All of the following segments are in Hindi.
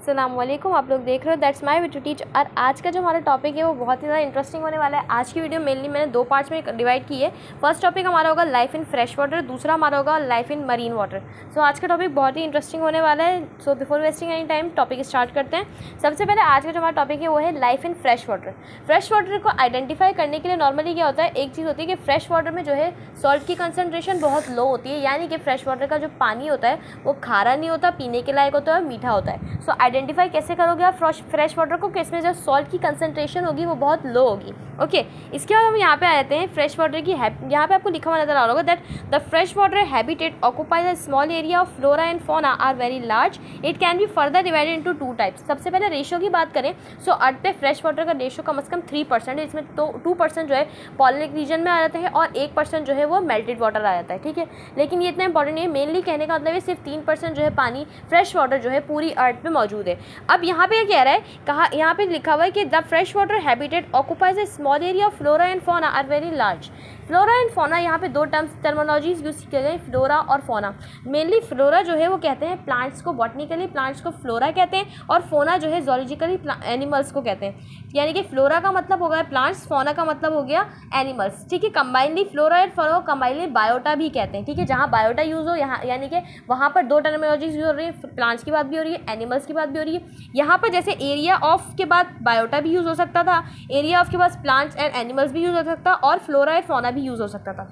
अस्सलामुअलैकुम, आप लोग देख रहे हो that's my way to teach. और आज का जो हमारा टॉपिक है वो बहुत ही ज़्यादा इंटरेस्टिंग होने वाला है। आज की वीडियो मेनली मैंने दो पार्ट्स में डिवाइड की है। फर्स्ट टॉपिक हमारा होगा लाइफ इन फ्रेश वाटर, दूसरा हमारा होगा लाइफ इन मरीन वाटर। सो आज का टॉपिक बहुत ही इंटरेस्टिंग होने वाला है। So before wasting any time topic start करते हैं। सबसे पहले आज का जो हमारा टॉपिक है वो है life in fresh water. Fresh water को आइडेंटिफाई करने के लिए नॉर्मली क्या होता है, एक चीज़ होती है कि फ्रेश वाटर में जो है सॉल्ट की कंसनट्रेशन बहुत लो होती है, यानी कि फ्रेश वाटर का जो पानी होता है वो खारा नहीं होता, पीने के लायक होता है और मीठा होता है। सो आइडेंटिफाई कैसे करोगे आप फ्रेश वाटर को, कि इसमें जो सॉल्ट की कंसनट्रेशन होगी वो बहुत लो होगी। ओके, इसके बाद हम यहाँ पे आ जाते हैं फ्रेश वाटर की। यहाँ पे आपको लिखा हुआ नजर आ रहा होगा that the fresh water habitat occupies a small area of flora and fauna are very large. It can be further divided into two types. सबसे पहले रेशियो की बात करें, सो अर्थ पे फ्रेश वाटर का रेशियो कम से कम 3% है। इसमें तो 2% जो है पॉलिक रीजन में आ जाता है और 1% जो है वो मेल्टेड वाटर आ जाता है। ठीक है, लेकिन ये इतना इंपॉर्टेंट नहीं है। मेनली कहने का मतलब है सिर्फ 3% जो है पानी फ्रेश वाटर जो है पूरी अर्थ पे मौजूद है। अब यहाँ पे कह रहा है, कहा यहाँ पे लिखा हुआ है कि the fresh water habitat occupies a small area of flora and fauna are very large. Flora and fauna, यहाँ पे दो टर्मिनोलॉजीज यूज किए गए, फ्लोरा और फौना। मेनली फ्लोरा जो है वो कहते हैं प्लांट्स को, बॉटनिकली प्लांट्स को फ्लोरा कहते हैं, और फौना जो है जोलॉजिकली एनिमल्स को कहते हैं। यानी कि फ्लोरा का मतलब हो गया प्लांट्स, फौना का मतलब हो गया एनिमल्स। ठीक है, कंबाइनली फ्लोरा एंड फौना को कंबाइनली बायोटा भी कहते हैं। ठीक है, जहाँ बायोटा यूज हो यहाँ, यानी कि वहाँ पर दो टर्मिनोलॉजीज यूज हो रही है, प्लांट्स की बात भी हो रही है, एनिमल्स की बात भी हो रही है। यहाँ पर जैसे एरिया ऑफ के बाद बायोटा भी यूज हो सकता था, एरिया ऑफ के बाद प्लांट्स एंड एनिमल्स भी यूज हो सकता, और फ्लोरा एंड फौना भी यूज हो सकता था।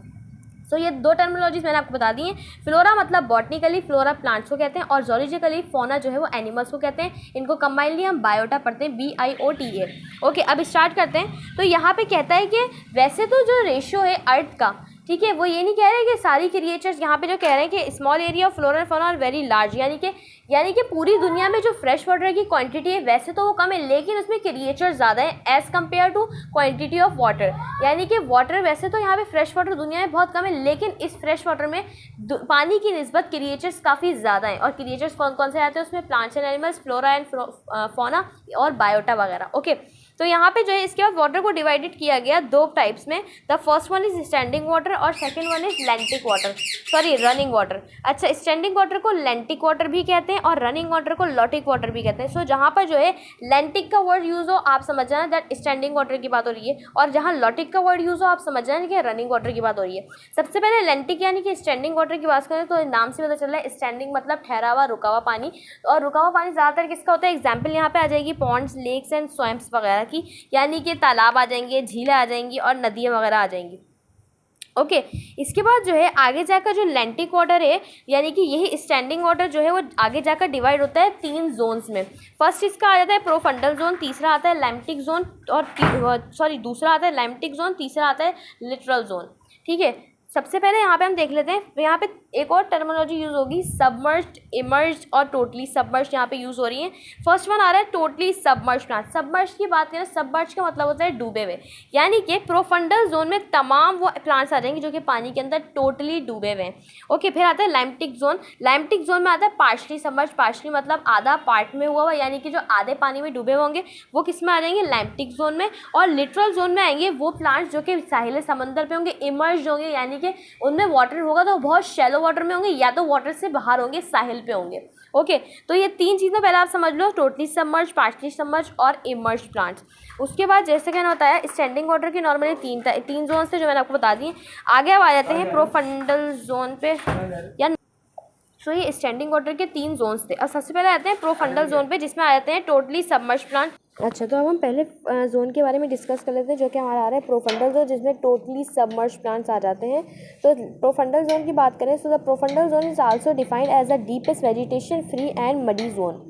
सो ये दो टर्मिनोलॉजीज मैंने आपको बता दी हैं। फ्लोरा मतलब बॉटनिकली फ्लोरा प्लांट्स को कहते हैं, और जोलॉजिकली फौना जो है वो एनिमल्स को कहते हैं। इनको कंबाइनली हम बायोटा पढ़ते हैं, BIOTA। ओके, अब स्टार्ट करते हैं। तो यहाँ पे कहता है कि वैसे तो जो रेशियो है अर्थ का, ठीक है, वो ये नहीं कह रहे कि सारी क्रिएचर्स, यहाँ पे जो कह रहे हैं कि small area of flora and fauna are very large, यानी कि पूरी दुनिया में जो फ्रेश वाटर की क्वांटिटी है वैसे तो वो कम है, लेकिन उसमें क्रिएचर्स ज़्यादा है as compare to quantity of water. यानी कि वाटर वैसे तो यहाँ पे फ्रेश वाटर दुनिया में बहुत कम है, लेकिन इस फ्रेश वाटर में पानी की निस्बत क्रिएचर्स काफ़ी ज़्यादा हैं। और क्रिएचर्स कौन कौन से आते हैं उसमें, plants and animals, flora and fauna और बायोटा वगैरह। ओके, तो यहाँ पे जो है इसके बाद वाटर को डिवाइडेड किया गया दो टाइप्स में। The first one is standing water और second one is lentic water, sorry running water. अच्छा, स्टैंडिंग वाटर को लेंटिक वाटर भी कहते हैं और रनिंग वाटर को लॉटिक वाटर भी कहते हैं। सो जहाँ पर जो है लेंटिक का वर्ड यूज़ हो आप समझ जाना दैट स्टैंडिंग वाटर की बात हो रही है, और जहाँ लॉटिक का वर्ड यूज़ हो आप समझ जाना कि रनिंग वाटर की बात हो रही है। सबसे पहले लेंटिक यानी कि स्टैंडिंग वाटर की बात करें तो नाम से पता चल रहा है स्टैंडिंग मतलब ठहरा हुआ, रुका हुआ पानी। और रुका हुआ पानी ज़्यादातर किसका होता है, एग्जाम्पल यहाँ पे आ जाएगी पॉन्ड्स, लेक्स एंड स्वैम्प्स वगैरह की, यानी कि तालाब आ जाएंगे, झीलें आ जाएंगी और नदियाँ वगैरह आ जाएंगी। ओके, इसके बाद जो है आगे जाकर जो लेंटिक वाटर है, यानी कि यही स्टैंडिंग वाटर जो है वो आगे जाकर डिवाइड होता है 3 जोन्स में। फर्स्ट इसका आ जाता है प्रोफंडल जोन, तीसरा आता है लैम्टिक जोन, और दूसरा आता है लैम्टिक जोन, तीसरा आता है लिटरल जोन। ठीक है, सबसे पहले यहाँ पे हम देख लेते हैं, यहाँ पे एक और टर्मिनोलॉजी यूज़ होगी सबमर्ज्ड, इमर्ज्ड और टोटली सबमर्ज्ड यहाँ पे यूज़ हो रही है। फर्स्ट वन आ रहा है टोटली सबमर्ज्ड प्लांट। सबमर्ज्ड की बात करें, सबमर्ज्ड का मतलब होता है डूबे हुए, यानी कि प्रोफंडल जोन में तमाम वो प्लांट्स आ जाएंगे जो कि पानी के अंदर टोटली डूबे हुए हैं। ओके, फिर आता है लैम्टिक जोन। लैम्टिक जोन में आता है पार्शली सबमर्ज्ड, पार्शली मतलब आधा पार्ट में हुआ यानी कि जो आधे पानी में डूबे होंगे वो किस में आ जाएंगे, लैम्टिक जोन में। और लिटरल जोन में आएंगे वो प्लांट्स जो कि साहिल समंदर पे होंगे, इमर्ज्ड होंगे, यानी कि उनमें वाटर होगा तो बहुत शैलो वाटर में होंगे या तो वाटर से बाहर होंगे, साहिल पे होंगे। ओके, तो ये 3 चीज़ें पहले आप समझ लो, टोटली सबमर्ज्ड, पार्शली सबमर्ज्ड और इमर्ज्ड प्लांट्स। उसके बाद जैसे कहना होता है स्टैंडिंग वाटर की नॉर्मली 3 जोन से जो मैंने आपको बता दी। आगे अब आ जाते हैं प्रोफंडल जोन पे, या तो ये स्टैंडिंग वाटर के 3 जोन्स थे। और सबसे पहले आते हैं प्रोफंडल जोन पे, जिसमें आ जाते हैं टोटली सबमर्ज्ड प्लांट। अच्छा, तो अब हम पहले जोन के बारे में डिस्कस कर लेते हैं, जो कि हमारा आ रहा है प्रोफंडल जोन, जिसमें टोटली सबमर्ज्ड प्लांट्स आ जाते हैं। तो प्रोफंडल जोन की बात करें, so the profundal zone is also defined as the deepest vegetation free and muddy zone.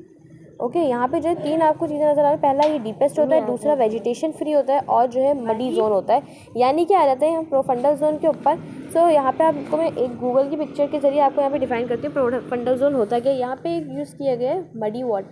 Okay, यहाँ पे जो 3 आपको चीज़ें नजर आ रही है, पहला ये डीपेस्ट होता है, दूसरा वेजिटेशन फ्री होता है, और जो है मडी जोन होता है। यानी कि आ जाते हैं हम प्रोफंडल जोन के ऊपर। सो यहाँ पे आपको मैं एक गूगल की पिक्चर के जरिए आपको यहाँ पे डिफाइन करती हूँ प्रोफंडल जोन होता क्या। यहाँ पे एक यूज़ किया गया है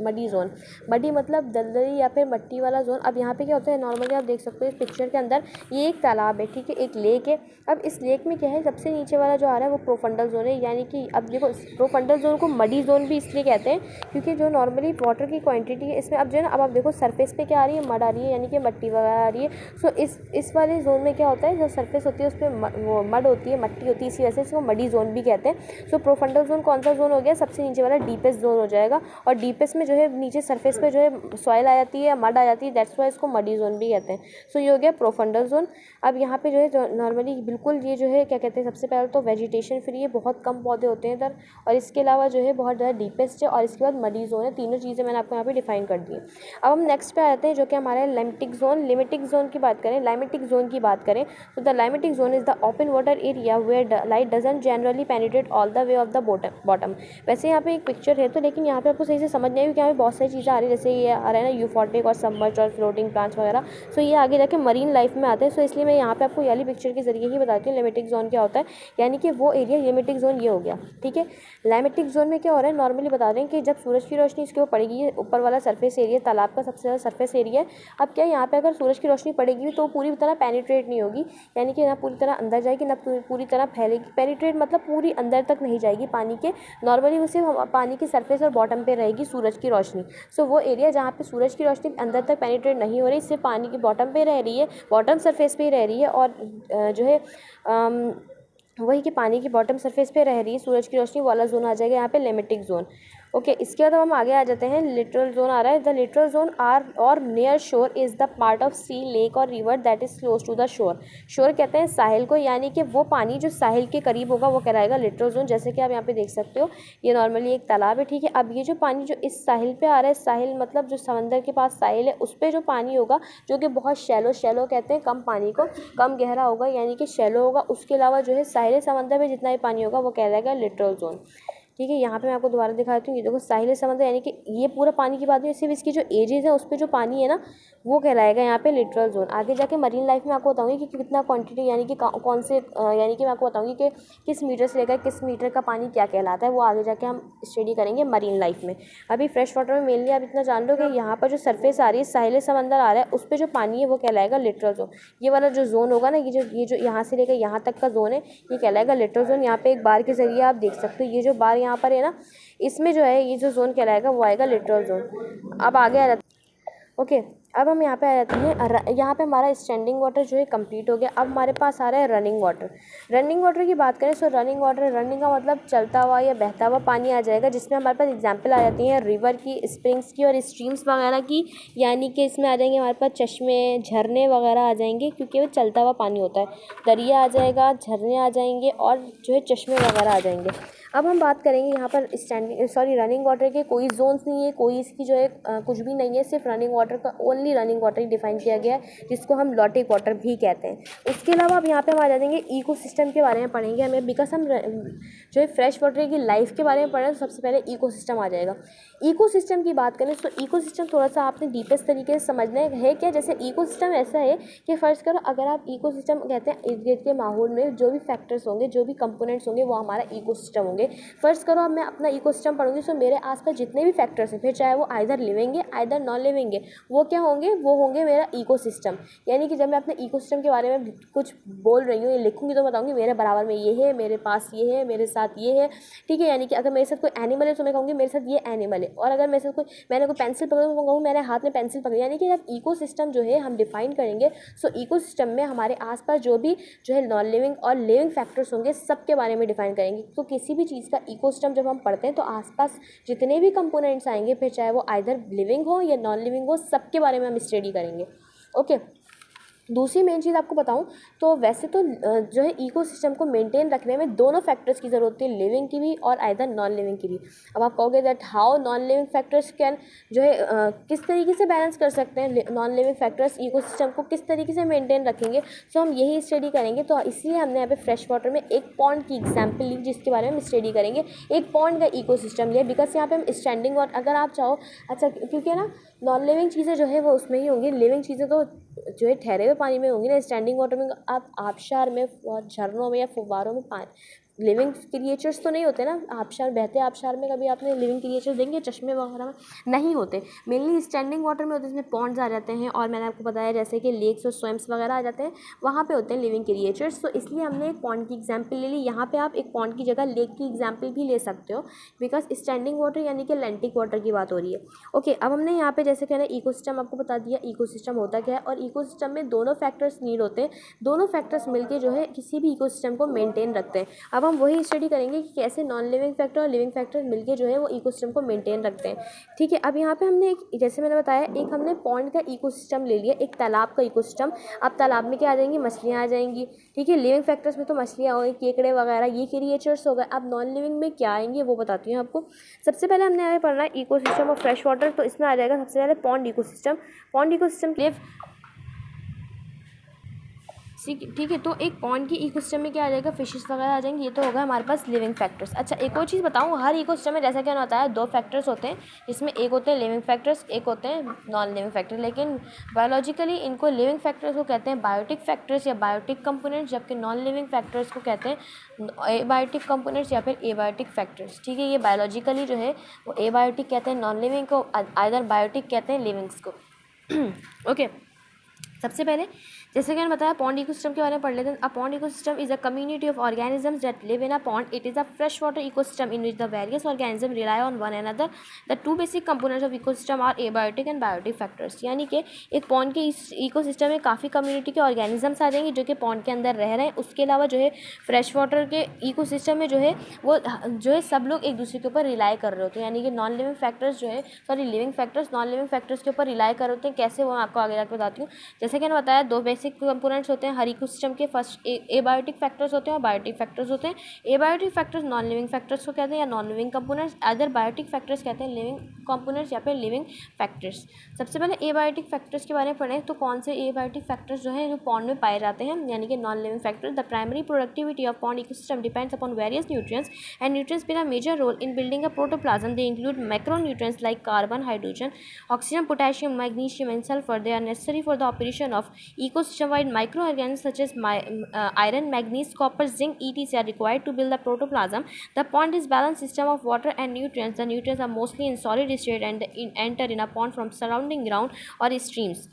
मडी जोन। मडी मतलब दलदली या फिर मट्टी वाला जोन। अब यहाँ पे क्या होता है, नॉर्मली आप देख सकते हो इस पिक्चर के अंदर ये एक तालाब है, ठीक है, एक लेक है। अब इस लेक में क्या है, सबसे नीचे वाला जो आ रहा है वो प्रोफंडल जोन है। यानी कि अब देखो, प्रोफंडल जोन को मडी जोन भी इसलिए कहते हैं क्योंकि जो नॉर्मली वाटर की क्वांटिटी है इसमें, अब जो है ना, अब आप देखो सरफेस पे क्या आ रही है, मड आ रही है, यानी कि मट्टी वगैरह आ रही है। सो इस वाले जोन में क्या होता है, जो सरफेस होती है उस पर वो मड होती होती है, मट्टी होती है, इसी वजह से इसको मडी जोन भी कहते हैं। सो प्रोफंडल जोन कौन सा जोन हो गया, सबसे नीचे वाला डीपेस्ट जोन हो जाएगा। और डीपेस्ट में जो है नीचे सरफेस पे जो है सॉइल आ जाती है, मड आ जाती है, दैट्स वाई इसको मडी जोन भी कहते हैं। सो ये हो गया प्रोफंडल जोन। अब यहाँ पे जो है नॉर्मली बिल्कुल ये जो है क्या कहते हैं, सबसे पहले तो वेजिटेशन फ्री है, बहुत कम पौधे होते हैं इधर, और इसके अलावा जो है बहुत ज़्यादा डीपेस्ट है, और इसके बाद मडी जोन है। तीनों चीज़ें मैंने आपको यहाँ पे डिफाइन कर दी है। अब हम नेक्स्ट पे आते हैं जो कि हमारे लिमिटिक जोन। लिमिटिक जोन की बात करें, लाइमेटिक जोन की बात करें तो the limnetic zone is the open water area where light doesn't generally penetrate all the way of the bottom. वैसे यहाँ पे एक पिक्चर है तो, लेकिन यहाँ पे आपको सही से समझ नहीं आई, क्योंकि यहाँ पे बहुत सारी चीज़ें आ रही है, जैसे ये आ रहा है ना यूफोटिक और सबमर्ज और फ्लोटिंग प्लांट्स वगैरह। सो ये आगे जाके मरीन लाइफ में आते हैं। सो इसलिए मैं यहाँ पे आपको वाली पिक्चर के जरिए ही बताती हूँ लिमिटिक जोन क्या होता है, यानी कि वो एरिया लिमिटिक जोन ये हो गया। ठीक है, लाइमेटिक जोन में क्या हो रहा है, नॉर्मली बता दें कि जब सूरज की रोशनी इसके ऊपर पड़ेगी, ये ऊपर वाला सरफेस एरिया तालाब का सबसे ज़्यादा सरफेस एरिया है। अब क्या यहाँ पे अगर सूरज की रोशनी पड़ेगी तो पूरी तरह पेनिट्रेट नहीं होगी, यानी कि ना पूरी तरह अंदर जाएगी ना पूरी तरह फैलेगी। पेनिट्रेट मतलब पूरी अंदर तक नहीं जाएगी पानी के, नॉर्मली वो सिर्फ पानी की सरफेस और बॉटम पे रहेगी सूरज की रोशनी। सो वो एरिया जहाँ पे सूरज की रोशनी अंदर तक पेनिट्रेट नहीं हो रही, सिर्फ पानी की बॉटम पे रह रही है, बॉटम सरफेस पे ही रह रही है, और जो है वही कि पानी की बॉटम सरफेस पे रह रही है सूरज की रोशनी वाला जोन आ जाएगा यहाँ पे लिमिटिक जोन। ओके, इसके बाद हम आगे आ जाते हैं, लिटरल जोन आ रहा है। द लिटरल जोन आर और near shore is the part of sea, lake और river that is close to the shore. Shore कहते हैं साहिल को, यानी कि वो पानी जो साहिल के करीब होगा वो कहलाएगा लिटरल जोन। जैसे कि आप यहाँ पे देख सकते हो, ये नॉर्मली एक तालाब है। ठीक है, अब ये जो पानी जो इस साहिल पे आ रहा है, साहिल मतलब जो समंदर के पास साहिल है, उस पर जो पानी होगा जो कि बहुत शैलो कहते हैं, कम पानी को, कम गहरा होगा, यानी कि शैलो होगा। उसके अलावा जो है साहिल समंदर में जितना भी पानी होगा वो कहलाएगा लिटरल जोन। ठीक है, यहाँ पे मैं आपको दोबारा दिखाती हूँ। ये देखो साहिल समंदर, यानी कि ये पूरा पानी की बात नहीं, सिर्फ इसकी जो एजेस है उस पर जो पानी है ना वो कहलाएगा यहाँ पे लिटरल जोन। आगे जाके मरीन लाइफ में आपको बताऊंगी कि कितना क्वांटिटी, यानी कि कौन से यानी कि मैं आपको बताऊंगी कि किस मीटर से लेकर किस मीटर का पानी क्या कहलाता है, वो आगे जाके हम स्टडी करेंगे मरीन लाइफ में। अभी फ्रेश वाटर में मेनली आप इतना जान लो कि यहाँ पर जो सरफेस आ रही है, साहिल समंदर आ रहा है, उस पर जो पानी है वो कहलाएगा लिटरल जोन। ये वाला जो जोन होगा ना, ये जो यहाँ से लेकर यहाँ तक का जोन है, ये कहलाएगा लिटरल जोन। यहाँ पे एक बार के जरिए आप देख सकते हो, ये जो बार यहाँ पर है ना, इसमें जो है ये जो जोन कहलाएगा वो आएगा लिटरल जोन। अब आगे आ जाते, ओके, अब हम यहाँ पे आ जाते हैं। यहाँ पे हमारा स्टैंडिंग वाटर जो है कंप्लीट हो गया। अब हमारे पास आ रहा है रनिंग वाटर। रनिंग वाटर की बात करें तो रनिंग वाटर, रनिंग का मतलब चलता हुआ या बहता हुआ पानी आ जाएगा, जिसमें हमारे पास एग्जांपल आ जाती हैं रिवर की, स्प्रिंग्स की और स्ट्रीम्स वगैरह की, यानी कि इसमें आ जाएंगे हमारे पास चश्मे, झरने वगैरह आ जाएंगे, क्योंकि वो चलता हुआ पानी होता है। दरिया आ जाएगा, झरने आ जाएंगे और जो है चश्मे वगैरह आ जाएंगे। अब हम बात करेंगे यहाँ पर रनिंग वाटर के कोई जोन्स नहीं है, कोई इसकी जो है कुछ भी नहीं है, सिर्फ रनिंग वाटर का ओनली रनिंग वाटर ही डिफाइन किया गया है, जिसको हम लॉटिक वाटर भी कहते हैं। उसके अलावा अब यहाँ पे हम आ जाएंगे इकोसिस्टम के बारे में पढ़ेंगे हमें, बिकॉज हम जो है फ्रेश वाटर की लाइफ के बारे में पढ़ें तो सबसे पहले इकोसिस्टम आ जाएगा। इकोसिस्टम की बात करें तो इकोसिस्टम थोड़ा सा आपने डीपेस्ट तरीके से समझना है क्या। जैसे इकोसिस्टम ऐसा है कि फ़र्ज़ करो, अगर आप इकोसिस्टम कहते हैं इर्द गिर्द के माहौल में जो भी फैक्टर्स होंगे, जो भी कंपोनेंट्स होंगे, वो हमारा इकोसिस्टम होंगे। फ़र्ज़ करो अब मैं अपना इकोसिस्टम पढ़ूंगी तो मेरे आसपास जितने भी फैक्टर्स हैं, फिर चाहे वो आइदर लिविंग है आइदर नॉन लिविंग है, वो क्या होंगे, वो होंगे मेरा इकोसिस्टम। यानी कि जब मैं अपने इकोसिस्टम के बारे में कुछ बोल रही हूँ या लिखूंगी तो बताऊंगी मेरे बराबर में ये है, मेरे पास ये है, मेरे साथ ये है। ठीक है, यानी कि अगर मेरे साथ कोई एनिमल है तो मैं कहूँगी मेरे साथ ये एनिमल है, और अगर मेरे साथ मैंने कोई पेंसिल पकड़ी तो मैं कहूँगी मेरे हाथ में पेंसिल पकड़ी। यानी कि जब इकोसिस्टम जो है हम डिफाइन करेंगे, सो इकोसिस्टम में हमारे आसपास जो भी जो है नॉन लिविंग और लिविंग फैक्टर्स होंगे सबके बारे में डिफाइन करेंगे। तो किसी भी चीज़ का इकोसिस्टम जब हम पढ़ते हैं तो आसपास जितने भी कंपोनेंट्स आएंगे, फिर चाहे वो आइदर लिविंग हो या नॉन लिविंग हो, सबके बारे में हम स्टडी करेंगे। ओके, दूसरी मेन चीज़ आपको बताऊं तो वैसे तो जो है इकोसिस्टम को मेंटेन रखने में दोनों फैक्टर्स की ज़रूरत है, लिविंग की भी और आइदर नॉन लिविंग की भी। अब आप कहोगे that how non living factors can जो है किस तरीके से बैलेंस कर सकते हैं नॉन लिविंग फैक्टर्स, इकोसिस्टम को किस तरीके से मेंटेन रखेंगे, सो हम यही स्टडी करेंगे। तो इसलिए हमने यहाँ पे फ्रेश वाटर में एक पॉन्ड की एग्जाम्पल ली, जिसके बारे में हम स्टडी करेंगे। एक पॉन्ड का इकोसिस्टम लिया, बिकॉज यहाँ पे हम स्टैंडिंग वाटर, अगर आप चाहो, अच्छा क्योंकि ना नॉन लिविंग चीज़ें जो है वो उसमें ही होंगी, लिविंग चीज़ें तो जो है ठहरे हुए पानी में होंगी ना। स्टैंडिंग वाटर में आप आबशार में और झरनों में या फुव्वारों में लिविंग क्रिएचर्स तो नहीं होते ना, आबशार बहते आबशार में कभी आपने लिविंग क्रिएचर्स देंगे चश्मे वगैरह में, नहीं होते, मेनली स्टैंडिंग वाटर में होते हैं, जिसमें पॉन्ड्स आ जाते हैं, और मैंने आपको बताया जैसे कि लेक्स और स्विम्स वगैरह आ जाते हैं, वहाँ पे होते हैं लिविंग क्रिएचर्स। तो इसलिए हमने एक पॉन्ड की एग्जाम्पल ले ली। यहाँ पे आप एक पॉन्ड की जगह लेक की एग्जाम्पल भी ले सकते हो, बिकॉज स्टैंडिंग वाटर यानी कि अटलांटिक वाटर की बात हो रही है। ओके, अब हमने यहाँ पे जैसे कहना इकोसिस्टम आपको बता दिया, इकोसिस्टम होता क्या है, और इकोसिस्टम में दोनों फैक्टर्स नीड होते हैं, दोनों फैक्टर्स मिलके जो है किसी भी इकोसिस्टम को मेंटेन रखते हैं। अब हम वही स्टडी करेंगे कि कैसे नॉन लिविंग फैक्टर और लिविंग फैक्टर मिलके जो है वो इकोसिस्टम को मेंटेन रखते हैं। ठीक है, अब यहाँ पे हमने एक, जैसे मैंने बताया, एक हमने पॉन्ड का इकोसिस्टम ले लिया, एक तालाब का इकोसिस्टम। अब तालाब में क्या आ जाएंगी, मछलियाँ आ जाएंगी। ठीक है, लिविंग फैक्टर्स में तो मछलियाँ हो गई, केकड़े वगैरह, ये क्रिएचर्स हो गए। अब नॉन लिविंग में क्या आएंगे वो बताती हूँ आपको। सबसे पहले हमने यहाँ पढ़ना है इकोसिस्टम ऑफ फ्रेश वाटर, तो इसमें आ जाएगा सबसे पहले पॉन्ड इकोसिस्टम। पॉन्ड इकोसिस्टम ठीक है, तो एक पॉन्ड की इकोसिस्टम में क्या आ जाएगा, फिशेस वगैरह आ जाएंगे, ये तो होगा हमारे पास लिविंग फैक्टर्स। अच्छा, एक और चीज़ बताऊँ, हर इकोसिस्टम में जैसा क्या होता है, दो फैक्टर्स होते हैं, जिसमें एक होते हैं लिविंग फैक्टर्स, एक होते हैं नॉन लिविंग फैक्टर। लेकिन बायोलॉजिकली इनको लिविंग फैक्टर्स को कहते हैं बायोटिक फैक्टर्स या बायोटिक कंपोनेंट्स, जबकि नॉन लिविंग फैक्टर्स को कहते हैं एबायोटिक कंपोनेंट्स या फिर एबायोटिक फैक्टर्स। ठीक है, ये बायोलॉजिकली जो है वो एबायोटिक कहते हैं नॉन लिविंग को, आइदर बायोटिक कहते हैं लिविंग्स को। ओके, सबसे पहले जैसे कि मैंने बताया पॉन्ड इकोसिस्टम के बारे में पढ़ लेते हैं। A pond ecosystem is a community of organisms that live in a pond. It is a fresh water ecosystem in which the various organism rely on one another. The two basic components of ecosystem are abiotic and biotic factors. यानी कि एक पॉन्ड के इस इकोसिस्टम में काफ़ी कम्युनिटी के ऑर्गेनिजम्स आ जाएंगे जो कि पॉन्ड के अंदर रह रहे हैं। उसके अलावा जो है फ्रेश वाटर के इकोसिस्टम में जो है वो जो है सब लोग एक दूसरे के ऊपर रिलाई कर रहे होते हैं, यानी कि नॉन लिविंग फैक्टर्स जो है, sorry living factors non living factors के ऊपर रिलाई कर रहे होते हैं। कैसे, वो मैं आपको आगे जाकर बताती हूँ। जैसे कि मैंने बताया दो बेसिक कंपोनेंट्स होते हैं हर इकोसिस्टम के, फर्स्ट एबायोटिक फैक्टर्स होते हैं और बायोटिक फैक्टर्स होते हैं। Abiotic factors non living factors को कहते हैं या non living components, other biotic factors कहते हैं लिविंग कंपोनेंट्स या फिर लिविंग फैक्टर्स। सबसे पहले एबायोटिक फैक्टर्स के बारे में पढ़ें तो कौन से एबायोटिक फैक्टर्स जो हैं जो पॉन्ड में पाए जाते हैं, यानी कि non living factors. The primary productivity of pond ecosystem depends upon various nutrients and nutrients play a major role in building a protoplasm. They include macronutrients like carbon, hydrogen, oxygen, potassium, magnesium and sulphur. They are necessary for the operation of ecosystem-wide microorganisms such as iron, manganese, copper, zinc, etc. are required to build the protoplasm. The pond is a balanced system of water and nutrients. The nutrients are mostly in solid state and enter in a pond from surrounding ground or streams.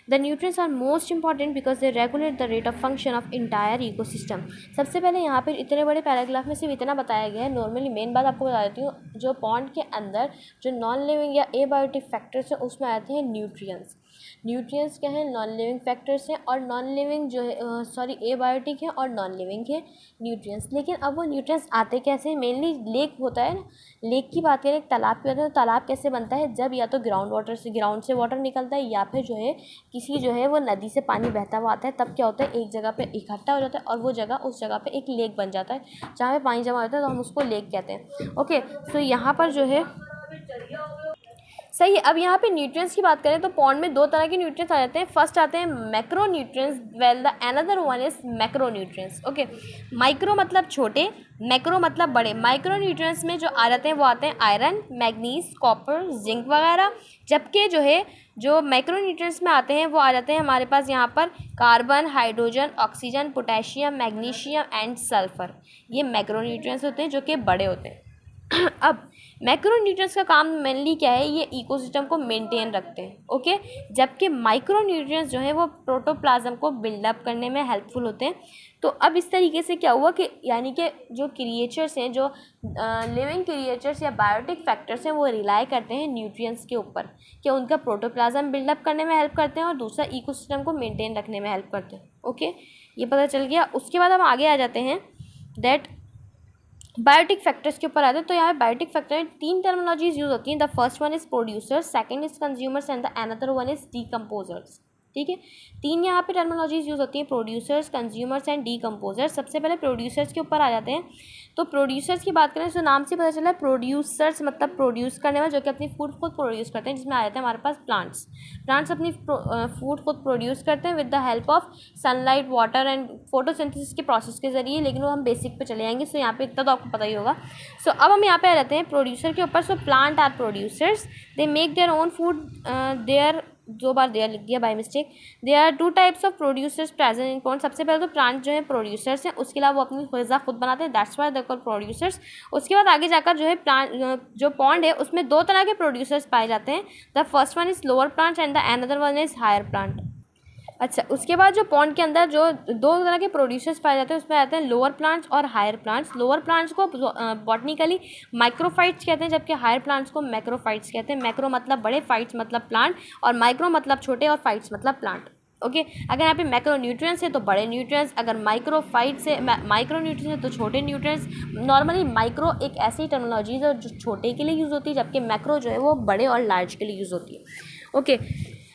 The nutrients are most important because they regulate the rate of function of entire ecosystem. सबसे पहले यहाँ पर इतने बड़े पैराग्राफ में सिर्फ इतना बताया गया है। नॉर्मली मेन बात आपको बता देती हूँ, जो पॉन्ड के अंदर जो नॉन लिविंग या एबायोटिक फैक्टर्स हैं उसमें आते हैं न्यूट्रिएंट्स। न्यूट्रिएंट्स क्या है, नॉन लिविंग फैक्टर्स हैं, और नॉन लिविंग जो है सॉरी एबायोटिक है और नॉन लिविंग है न्यूट्रिएंट्स। लेकिन अब वो न्यूट्रिएंट्स आते कैसे, मेनली लेक होता है ना, लेक की बात करें, एक तालाब की बात करें तो तालाब कैसे बनता है, जब या तो ग्राउंड से वाटर निकलता है या फिर जो है किसी जो है वो नदी से पानी बहता हुआ आता है, तब क्या होता है एक जगह पे इकट्ठा हो जाता है और वो जगह उस जगह पे एक लेक बन जाता है जहाँ पे पानी जमा होता है, तो हम उसको लेक कहते हैं। ओके, सो यहाँ पर जो है सही है। अब यहाँ पे न्यूट्रिएंट्स की बात करें तो पॉन्ड में दो तरह के न्यूट्रिएंट्स आ जाते हैं। फर्स्ट आते हैं macro nutrients, well the another one is macro nutrients. Okay, micro मतलब छोटे, मैक्रो मतलब बड़े। माइक्रो न्यूट्रिएंट्स में जो आ जाते हैं वो आते हैं आयरन, मैग्नीज, कॉपर, जिंक वगैरह। जबकि जो है जो मैक्रो न्यूट्रिएंट्स में आते हैं वो आ जाते हैं हमारे पास यहाँ पर carbon, hydrogen, oxygen, potassium, magnesium and sulphur. ये मैक्रो न्यूट्रिएंट्स होते हैं जो कि बड़े होते हैं। अब मैक्रो न्यूट्रिएंट्स का काम मेनली क्या है, ये इकोसिस्टम को मेंटेन रखते हैं। ओके, जबकि माइक्रो न्यूट्रिएंट्स जो है वो प्रोटोप्लाज्म को बिल्डअप करने में हेल्पफुल होते हैं। तो अब इस तरीके से क्या हुआ कि यानी कि जो क्रिएचर्स हैं, जो लिविंग क्रिएचर्स या बायोटिक फैक्टर्स हैं, वो रिलाई करते हैं न्यूट्रिएंट्स के ऊपर कि उनका प्रोटोप्लाज्म बिल्डअप करने में हेल्प करते हैं और दूसरा इकोसिस्टम को मेंटेन रखने में हेल्प करते हैं। ओके, ये पता चल गया। उसके बाद हम आगे आ जाते हैं दैट बायोटिक फैक्टर्स के ऊपर आते हैं। तो यहाँ पे बायोटिक फैक्टर में तीन टर्मिनोलॉजीज यूज होती हैं। The first one is producers, second is consumers and the another one is decomposers. ठीक है, तीन यहाँ पे टर्मिनोलॉजीज यूज होती हैं, प्रोड्यूसर्स, कंज्यूमर्स एंड डीकम्पोजर्स। सबसे पहले प्रोड्यूसर्स के ऊपर आ जाते हैं। तो प्रोड्यूसर्स की बात करें तो नाम से पता चला है, प्रोड्यूसर्स मतलब प्रोड्यूस करने वाले, जो कि अपनी फूड खुद प्रोड्यूस करते हैं, जिसमें आ जाते हैं हमारे पास प्लांट्स। प्लांट्स अपनी फूड खुद प्रोड्यूस करते हैं with the help of sunlight, water and photosynthesis के प्रोसेस के जरिए। लेकिन वो हम बेसिक पे चले जाएंगे, सो यहाँ पे इतना तो आपको पता ही होगा। सो अब हम यहाँ पे आ जाते हैं प्रोड्यूसर के ऊपर। So plant are producers, they make their own food, there 2 बार दिया लिख दिया by mistake. There are 2 types of producers present in pond. सबसे पहले तो प्लांट जो है प्रोड्यूसर्स हैं, उसके अलावा वो अपनी ग़िज़ा खुद बनाते हैं, that's why they called producers. उसके बाद आगे जाकर जो है प्लांट जो पॉन्ड है उसमें 2 तरह के प्रोड्यूसर्स पाए जाते हैं। The first one is lower plant and the another one is higher plant. अच्छा, उसके बाद जो पॉन्ड के अंदर जो 2 तरह के प्रोड्यूसर्स पाए जाते हैं उसमें आते हैं लोअर प्लांट्स और हायर प्लांट्स। लोअर प्लांट्स को बॉटनिकली माइक्रोफाइट्स कहते हैं, जबकि हायर प्लांट्स को मैक्रोफाइट्स कहते हैं। मैक्रो मतलब बड़े, फाइट्स मतलब प्लांट, और माइक्रो मतलब छोटे, और फाइट्स मतलब प्लांट। ओके, अगर यहाँ पे मैक्रो न्यूट्रिएंट्स है तो बड़े न्यूट्रिएंट्स, अगर माइक्रोफाइट्स है माइक्रो न्यूट्रिएंट्स है तो छोटे न्यूट्रिएंट्स। नॉर्मली माइक्रो एक ऐसी टर्मिनोलॉजी है जो छोटे के लिए यूज़ होती है, जबकि मैक्रो जो है वो बड़े और लार्ज के लिए यूज़ होती है। ओके,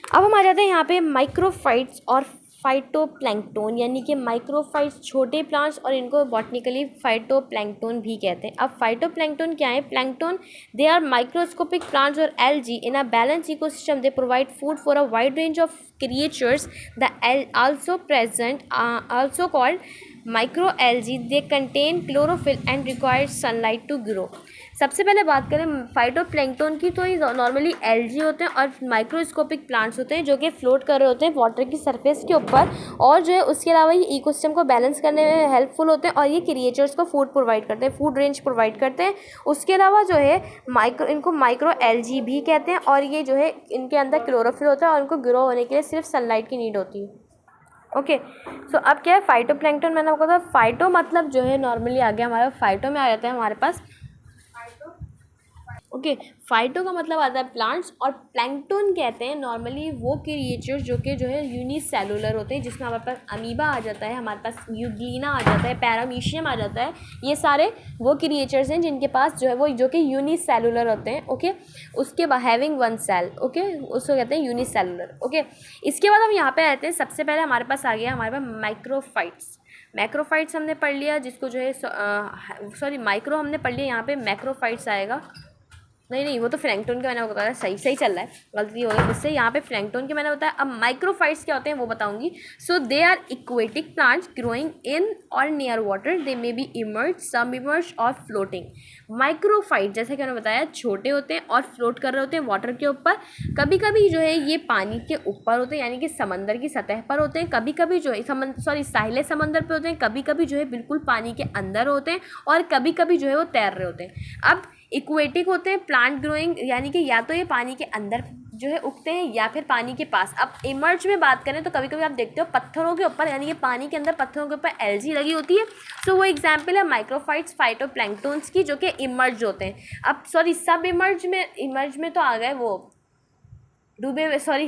अब हम आ जाते हैं यहाँ पे माइक्रोफाइट्स और फाइटोप्लैंक्टन, यानी कि माइक्रोफाइट्स छोटे प्लांट्स और इनको बॉटनिकली फाइटोप्लैंक्टन भी कहते हैं। अब फाइटोप्लैंक्टन क्या है? Plankton they are microscopic plants और algae in a balance ecosystem. They provide food for a wide range of creatures. The also called microalgae, they contain chlorophyll and require sunlight to grow। सबसे पहले बात करें फाइटोप्लैंक्टन की, तो ये नॉर्मली एल्गी होते हैं और माइक्रोस्कोपिक प्लांट्स होते हैं जो कि फ्लोट कर रहे होते हैं वाटर की सरफेस के ऊपर, और जो है उसके अलावा ये इकोसिस्टम को बैलेंस करने में हेल्पफुल होते हैं, और ये क्रिएचर्स को फूड प्रोवाइड करते हैं, फूड रेंज प्रोवाइड करते हैं। उसके अलावा जो है इनको माइक्रो एल्गी भी कहते हैं, और ये जो है इनके अंदर क्लोरोफिल होता है और इनको ग्रो होने के लिए सिर्फ सनलाइट की नीड होती है। ओके, सो अब क्या है फाइटोप्लैंक्टन, मैंने आपको कहा फाइटो मतलब जो है नॉर्मली आ गया हमारा फाइटो में आ जाता है हमारे पास। ओके, फाइटो का मतलब आता है प्लांट्स, और प्लैंक्टन कहते हैं नॉर्मली वो क्रिएचर्स जो है यूनिसेलुलर होते हैं, जिसमें हमारे पास अमीबा आ जाता है, हमारे पास यूग्लिना आ जाता है, पैरामीशियम आ जाता है। ये सारे वो क्रिएचर्स हैं जिनके पास जो है वो जो कि यूनिसेलुलर होते हैं। ओके, उसके बाद हैविंग वन सेल, ओके, उसको कहते हैं यूनिसेलुलर। ओके, इसके बाद हम यहाँ पे आते हैं, सबसे पहले हमारे पास आ गया हमारे पास माइक्रोफाइट्स। मैक्रोफाइट्स हमने पढ़ लिया, जिसको जो है सॉरी माइक्रो हमने पढ़ लिया, यहाँ पे मैक्रोफाइट्स आएगा। नहीं, वो तो प्लैंक्टन के मैंने बताया, सही चल रहा है, गलती हो गई मुझसे। यहाँ पे प्लैंक्टन के मैंने बताया। अब माइक्रोफाइट्स क्या होते हैं वो बताऊंगी। So they are aquatic plants growing in और near water. They may be emerge, some emerge और फ्लोटिंग। माइक्रोफाइट जैसे कि मैंने बताया छोटे होते हैं और फ्लोट कर रहे होते हैं वाटर के ऊपर। कभी कभी जो है ये पानी के ऊपर होते हैं, यानी कि समंदर की सतह पर होते हैं। कभी कभी जो है साहिल समंदर पे होते हैं। कभी कभी जो है बिल्कुल पानी के अंदर होते हैं, और कभी कभी जो है वो तैर रहे होते हैं। अब इक्वेटिक होते हैं प्लांट ग्रोइंग, यानी कि या तो ये पानी के अंदर जो है उगते हैं या फिर पानी के पास। अब इमर्ज में बात करें तो कभी कभी आप देखते हो पत्थरों के ऊपर, यानी कि पानी के अंदर पत्थरों के ऊपर एल्गी लगी होती है। सो वो एग्जाम्पल है माइक्रोफाइट्स फाइटोप्लैंक्टन्स की, जो कि इमर्ज होते हैं। अब सब इमर्ज में तो आ गए वो डूबे हुए,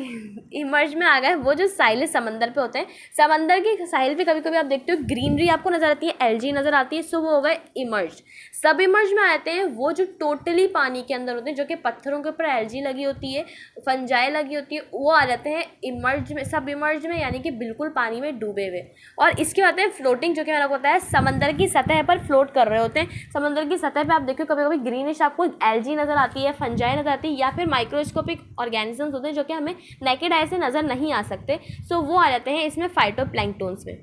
इमर्ज में आ गए वो जो साहिल समंदर पे होते हैं। समंदर के साहिल पे कभी कभी आप देखते हो ग्रीनरी आपको नज़र आती है, एल्गी नज़र आती है, सो वो हो गए इमर्ज। सब इमर्ज में आते हैं वो जो टोटली पानी के अंदर होते हैं, जो कि पत्थरों के ऊपर एल्गी लगी होती है, फंजाई लगी होती है, वो आ जाते हैं इमर्ज में, सब इमर्ज में, यानी कि बिल्कुल पानी में डूबे हुए। और इसके आते हैं फ्लोटिंग, जो कि मैंने बताया है समंदर की सतह पर फ्लोट कर रहे होते हैं। समंदर की सतह पर आप देखो कभी कभी ग्रीनिश आपको एल्गी नज़र आती है, फंजाई नज़र आती है, या फिर माइक्रोस्कोपिक ऑर्गेनिजम्स होते हैं जो कि हमें नेकेड आई से नज़र नहीं आ सकते। सो वो आ जाते हैं इसमें फाइटोप्लैंक्टन्स में।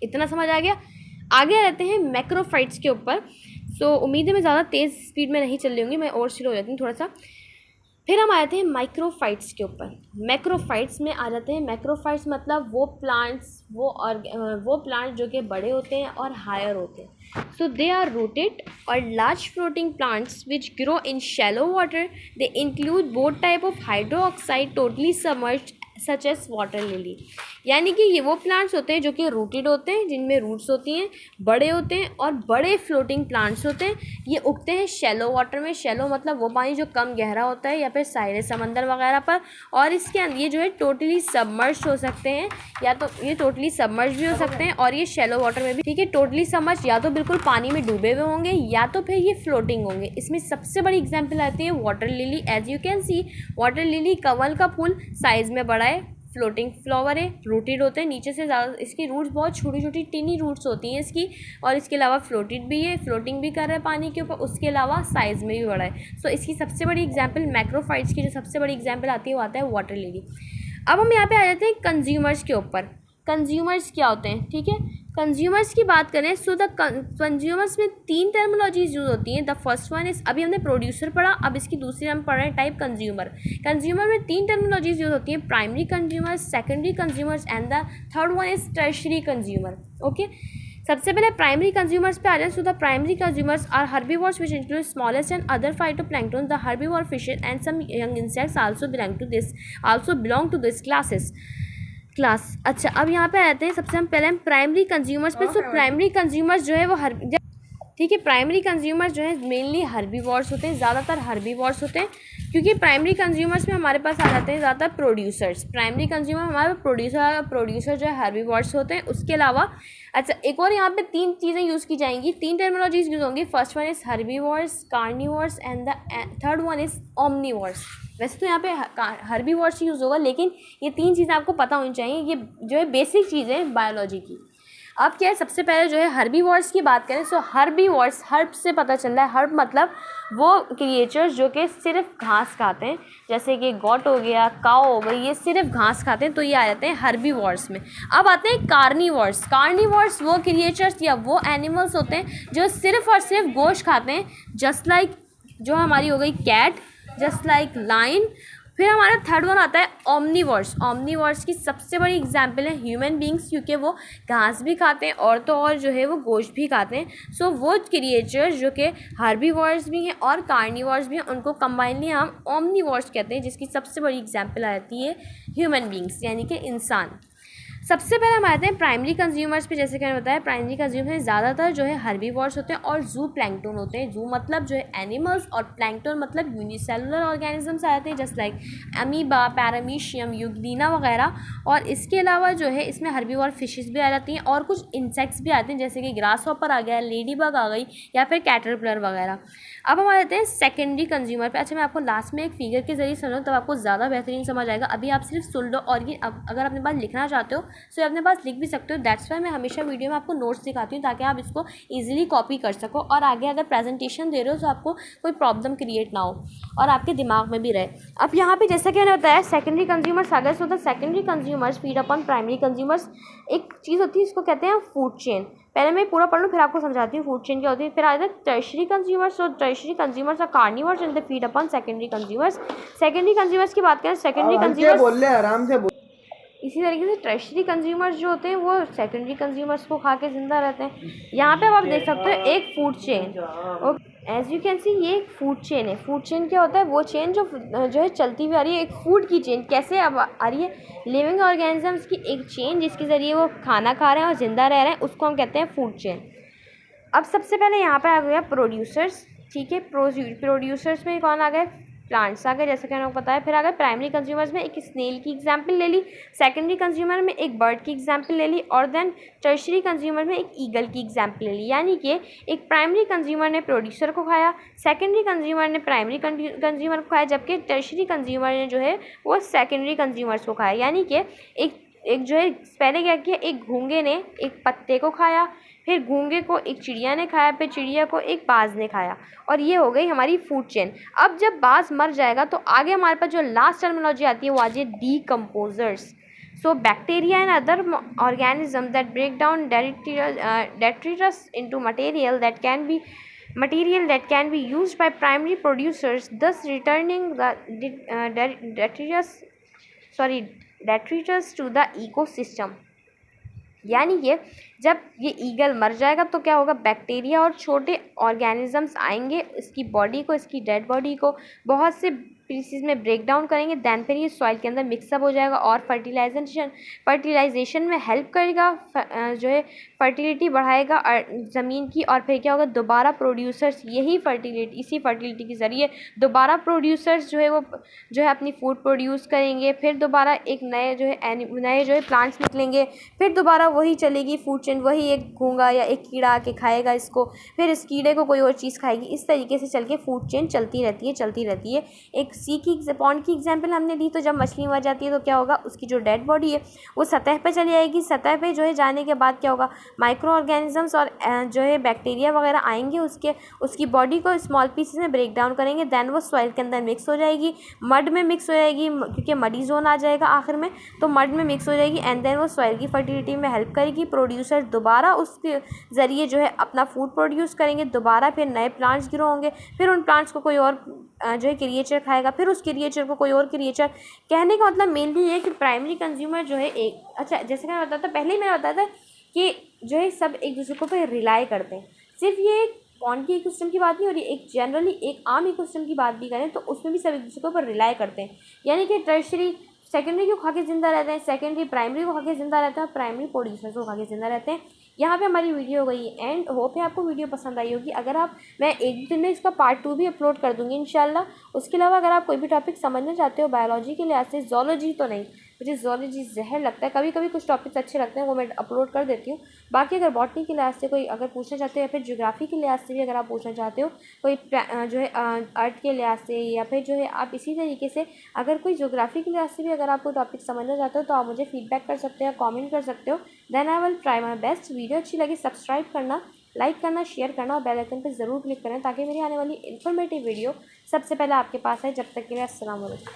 इतना समझ आ गया। आगे आ जाते हैं मैक्रोफाइट्स के ऊपर। सो उम्मीद है मैं ज़्यादा तेज़ स्पीड में नहीं चल रही होंगी, मैं और स्लो हो जाती हूँ थोड़ा सा। फिर हम आ जाते हैं माइक्रोफाइट्स के ऊपर। मैक्रोफाइट्स में आ जाते हैं, मैक्रोफाइट्स मतलब वो प्लांट्स जो कि बड़े होते हैं और हायर होते हैं। सो दे आर रूटेड और large floating plants which grow in shallow water. They include both type of hydroxide totally submerged such as water lily. यानी कि ये वो प्लांट्स होते हैं जो कि रूटेड होते हैं, जिनमें रूट्स होती हैं, बड़े होते हैं और बड़े फ्लोटिंग प्लांट्स होते हैं। ये उगते हैं शैलो वाटर में। शैलो मतलब वो पानी जो कम गहरा होता है, या फिर साहिल समंदर वगैरह पर। और इसके अंदर ये जो है टोटली सबमर्ज हो सकते हैं, या तो ये टोटली सबमर्ज भी हो सकते हैं, और ये शैलो वाटर में भी। ठीक है, टोटली सबमर्ज या तो बिल्कुल पानी में डूबे हुए होंगे, या तो फिर ये फ्लोटिंग होंगे। इसमें सबसे बड़ी एग्जाम्पल आती है water lily. As you can see water lily कमल का फूल साइज़ में बड़ा है, फ्लोटिंग फ्लावर है, रूटेड होते हैं नीचे से ज़्यादा, इसकी रूट्स बहुत छोटी छोटी टिनी रूट्स होती हैं इसकी, और इसके अलावा फ्लोटेड भी है, फ्लोटिंग भी कर रहा है पानी के ऊपर, उसके अलावा साइज़ में भी बड़ा है। सो इसकी सबसे बड़ी एग्जांपल मैक्रोफाइट्स की जो सबसे बड़ी एग्जांपल आती है वो आता है वाटर लिली। अब हम यहाँ पे आ जाते हैं कंज्यूमर्स के ऊपर। कंज्यूमर्स क्या होते हैं? ठीक है, कंज्यूमर्स की बात करें सो द कंज्यूमर्स में 3 टर्मिनोलॉजीज यूज होती हैं। द फर्स्ट वन इज, अभी हमने प्रोड्यूसर पढ़ा, अब इसकी दूसरी हम पढ़ रहे हैं टाइप कंज्यूमर। कंज्यूमर में 3 टर्मिनोलॉजीज यूज होती हैं, primary consumers, secondary consumers and the third one is tertiary consumer. Okay, सबसे पहले प्राइमरी कंज्यूमर्स पे आ जाए। So the primary consumers are herbivores which include smallest and other phytoplankton. The herbivore fishes and some young insects also belong to this class. अच्छा, अब यहाँ पे आते हैं सबसे हम पहले हम प्राइमरी कंज्यूमर्स पे। सो प्राइमरी कंज्यूमर्स जो है वो ठीक है, प्राइमरी कंज्यूमर्स जो है मेनली हर्बीवोर्स होते हैं, ज़्यादातर हर्बीवोर्स होते हैं, क्योंकि प्राइमरी कंज्यूमर्स में हमारे पास आ जाते हैं ज़्यादातर प्रोड्यूसर्स। प्राइमरी कंज्यूमर हमारे प्रोड्यूसर जो है हर्बीवोर्स होते हैं। उसके अलावा अच्छा एक और यहाँ पे 3 चीज़ें यूज़ की जाएंगी, 3 टर्मिनोलॉजीज यूज़ होंगी। First one is herbivores, carnivores and the third one is omnivores. वैसे तो यहाँ पे हर्बीवोर्स यूज़ होगा, लेकिन ये 3 चीज़ें आपको पता होनी चाहिए, ये जो है बेसिक चीज़ें हैं बायोलॉजी की। अब क्या है, सबसे पहले जो है हर्बीवोर्स की बात करें। सो हर्बीवोर्स, हर्ब से पता चल रहा है, हर्ब मतलब वो क्रिएचर्स जो कि सिर्फ घास खाते हैं, जैसे कि गॉट हो गया, काऊ हो गई, ये सिर्फ घास खाते हैं, तो ये आ जाते हैं हर्बीवोर्स में। अब आते हैं कार्निवोर्स। कार्निवोर्स वो क्रिएचर्स या वो एनिमल्स होते हैं जो सिर्फ और सिर्फ गोश्त खाते हैं, जस्ट लाइक जो हमारी हो गई कैट, जस्ट लाइक लाइन। फिर हमारा थर्ड वन आता है ओमनीवोर्स। ओमनीवोर्स की सबसे बड़ी एग्जांपल है ह्यूमन बींग्स, क्योंकि वो घास भी खाते हैं और तो और जो है वो गोश्त भी खाते हैं। सो वो क्रिएचर्स जो कि हर्बीवोर्स भी हैं और कार्निवोर्स भी हैं, उनको कंबाइनली हम ओमनीवोर्स कहते हैं, जिसकी सबसे बड़ी एग्जांपल आ जाती है ह्यूमन बींग्स यानी कि इंसान। सबसे पहले हम आते हैं प्राइमरी कंज्यूमर्स पे। जैसे कि मैंने बताया, प्राइमरी कंज्यूमर ज़्यादातर जो है हर्बीवोर्स होते हैं और जू प्लैंक्टन होते हैं। जू मतलब जो है एनिमल्स और प्लैंक्टन मतलब यूनिसेलुलर ऑर्गेनिजम्स आते हैं, just like amoeba, paramecium, Euglena वगैरह। और इसके अलावा जो है इसमें हर्बीवोर फिशेस भी आ जाती हैं और कुछ इंसेक्ट्स भी आते हैं, जैसे कि ग्रास हॉपर आ गया, लेडी बग आ गई या फिर कैटरपिलर वगैरह। अब हम आ जाते हैं सेकेंडरी कंज्यूमर पे। अच्छा, मैं आपको लास्ट में एक फिगर के जरिए समझाऊँ तब आपको ज़्यादा बेहतरीन समझ आएगा। अभी आप सिर्फ सुन लो, और ये अगर अपने पास लिखना चाहते हो सो अपने पास लिख भी सकते हो। दैट्स वाई मैं हमेशा वीडियो में आपको नोट्स दिखाती हूँ, ताकि आप इसको ईजिली कॉपी कर सको और आगे अगर प्रेजेंटेशन दे रहे हो तो आपको कोई प्रॉब्लम क्रिएट ना हो और आपके दिमाग में भी रहे। अब यहाँ पे जैसा कि मैंने बताया सेकेंडरी कंज्यूमर्स आ गए। So the secondary consumers feed upon primary consumers. एक चीज़ होती है, इसको कहते हैं फूड चेन। पहले मैं पूरा पढ़ लूँ फिर आपको समझाती हूँ फूड चेन क्या होती है। फिर आ जाता है tertiary consumers. So tertiary consumers are carnivores and they feed upon secondary consumers. Secondary consumers की बात करें, सेकेंडरी कंज्यूमर्स बोल ले आराम से बोल। इसी तरीके से टर्शरी कंज्यूमर्स जो होते हैं वो सेकेंडरी कंज्यूमर्स को खा के ज़िंदा रहते हैं। यहाँ पे आप देख सकते हो एक food chain. As you can see ये एक फूड चेन है। फूड चेन क्या होता है, वो चेन जो है चलती हुई आ रही है, एक फूड की चेन कैसे अब आ रही है, लिविंग ऑर्गेनिजम्स की एक चेन जिसके ज़रिए वो खाना खा रहे हैं और ज़िंदा रह रहे हैं, उसको हम कहते हैं फूड चेन। अब सबसे पहले यहाँ पे आ गया प्रोड्यूसर्स। ठीक है, प्रोड्यूसर्स में कौन आ गए, प्लांट्स आ गए, जैसे कि आपको पता है। फिर आ गए प्राइमरी कंज्यूमर्स में एक स्नेल की एग्जांपल ले ली, सेकेंडरी कंज्यूमर में एक बर्ड की एग्जांपल ले ली, और देन टर्शरी कंज्यूमर में एक ईगल की एग्जांपल ले ली। यानी कि एक प्राइमरी कंज्यूमर ने प्रोड्यूसर को खाया, सेकेंडरी कंज्यूमर ने प्राइमरी कंज्यूमर को खाया, जबकि टर्शरी कंज्यूमर ने जो है वो सेकेंडरी कंज्यूमर्स को खाया। यानी कि एक जो है पहले क्या किया, एक घोंगे ने एक पत्ते को खाया, फिर घोंगे को एक चिड़िया ने खाया, फिर चिड़िया को एक बाज ने खाया, और ये हो गई हमारी फूड चेन। अब जब बाज मर जाएगा तो आगे हमारे पास जो लास्ट टर्मिनोलॉजी आती है वो आती है decomposers. So bacteria and other organism that break down detritus into material that can be used by primary producers, thus returning the detritus to the ecosystem। यानी कि जब ये ईगल मर जाएगा तो क्या होगा, बैक्टीरिया और छोटे ऑर्गेनिजम्स आएंगे, इसकी बॉडी को, इसकी डेड बॉडी को बहुत से पीसीज में ब्रेक डाउन करेंगे, दैन फिर ये सॉइल के अंदर मिक्सअप हो जाएगा और फर्टिलाइजेशन में हेल्प करेगा, जो है फर्टिलिटी बढ़ाएगा ज़मीन की। और फिर क्या होगा, दोबारा प्रोड्यूसर्स इसी फर्टिलिटी के ज़रिए दोबारा प्रोड्यूसर्स जो है वो जो है अपनी फूड प्रोड्यूस करेंगे, फिर दोबारा एक नए जो है प्लांट्स निकलेंगे, फिर दोबारा वही चलेगी फूड चेन, वही एक घोंगा या एक कीड़ा आके खाएगा इसको, फिर इस कीड़े को कोई और चीज़ खाएगी। इस तरीके से चल के फूड चेन चलती रहती है। एक सी की पॉन्ड की एग्जाम्पल हमने दी, तो जब मछली मर जाती है तो क्या होगा, उसकी जो डेड बॉडी है वो सतह पे चली जाएगी। सतह पे जो है जाने के बाद क्या होगा, माइक्रो ऑर्गेनिजम्स और जो है बैक्टीरिया वगैरह आएंगे, उसकी बॉडी को स्मॉल पीसेस में ब्रेक डाउन करेंगे, देन वो सॉइल के अंदर मिक्स हो जाएगी, मड में मिक्स हो जाएगी, क्योंकि मडी जोन आ जाएगा आखिर में, तो मड में मिक्स हो जाएगी एंड देन वो सॉइल की फर्टिलिटी में हेल्प करेगी। प्रोड्यूसर दोबारा उसके ज़रिए जो है अपना फूड प्रोड्यूस करेंगे, दोबारा फिर नए प्लांट्स ग्रो होंगे, फिर उन प्लांट्स को कोई और जो है क्रिएचर खाएगा, फिर उस क्रिएचर को कोई और क्रिएचर। कहने का मतलब मेनली ये है कि प्राइमरी कंज्यूमर जो है एक, अच्छा जैसे कि मैं बताता पहले ही मैंने बताया था कि जो है सब एक दूसरे को पे रिलाई करते हैं। सिर्फ ये एक पॉन्ड की इकोसिस्टम की बात नहीं हो रही, एक जनरली एक आम इकोसिस्टम की बात भी करें तो उसमें भी सब एक दूसरे के ऊपर रिलाई करते हैं। यानी कि टर्शरी सेकेंडरी को खा के ज़िंदा रहते हैं, सेकेंडरी प्राइमरी को खा के ज़िंदा रहते हैं, प्राइमरी प्रोड्यूसर्स को खा के ज़िंदा रहते हैं। यहाँ पे हमारी वीडियो हो गई एंड होप है आपको वीडियो पसंद आई होगी। अगर आप, मैं एक दिन में इसका पार्ट 2 भी अपलोड कर दूँगी इंशाल्लाह। उसके अलावा अगर आप कोई भी टॉपिक समझना चाहते हो बायोलॉजी के लिहाज से, जोलॉजी तो नहीं, मुझे जोलॉजी जहर लगता है, कभी कभी कुछ टॉपिक्स अच्छे लगते हैं वो मैं अपलोड कर देती हूँ। बाकी अगर बॉटनी के लिहाज से कोई अगर पूछना चाहते हो या फिर ज्योग्राफी के लिहाज से भी अगर आप पूछना चाहते हो, कोई जो है अर्थ के लिहाज से, या फिर जो है आप इसी तरीके से अगर कोई ज्योग्राफी के लिहाज से भी अगर आप कोई टॉपिक समझना चाहते हो तो आप मुझे फीडबैक कर सकते हो, कॉमेंट कर सकते हो। Then I will try my best. Video अच्छी लगी सब्सक्राइब करना, लाइक करना, शेयर करना और बेल आइकन पर ज़रूर क्लिक करें ताकि मेरी आने वाली इन्फॉर्मेटिव वीडियो सबसे पहले आपके पास है। जब तक के लिए अस्सलाम वालेकुम।